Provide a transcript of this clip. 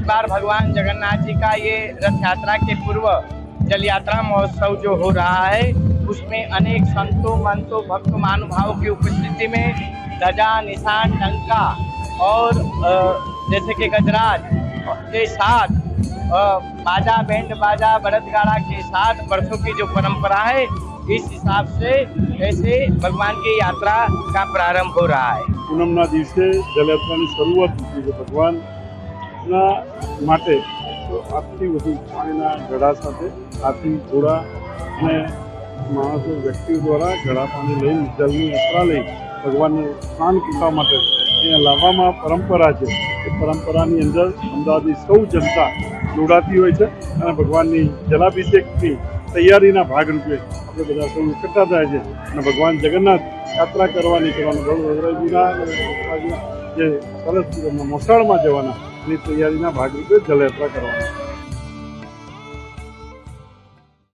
बार भगवान जगन्नाथ जी का ये रथ यात्रा के पूर्व जल यात्रा महोत्सव जो हो रहा है उसमें अनेक संतों मंतों भक्त महानुभावों की उपस्थिति में ध्वजा निशान टंका और जैसे कि गजराज के साथ बाजा बैंड बाजा बरतगाड़ा के साथ वर्षों की जो परंपरा है इस हिसाब से ऐसे भगवान की यात्रा का प्रारंभ हो रहा है। पूनमना दिवसे जलयात्राની શરૂઆત થઈ છે ભગવાનના માટે તો આજથી વધુ પાણીના ઘડા સાથે હાથી ઘોડા અને માણસો વ્યક્તિઓ દ્વારા ઘડા પાણી લઈને જલની યાત્રા લઈ ભગવાનને સ્નાન કરવા માટે અહીંયા લાવવામાં પરંપરા છે। એ પરંપરાની અંદર અમદાવાદની સૌ જનતા જોડાતી હોય છે અને ભગવાનની જલાભિષેકની તૈયારીના ભાગરૂપે આપણે બધા સૌ એકઠા થાય છે અને ભગવાન જગન્નાથ યાત્રા કરવાની વડોદરાજીના જે સરસ મોસાળમાં જવાના એની તૈયારીના ભાગરૂપે જલયાત્રા કરવાની।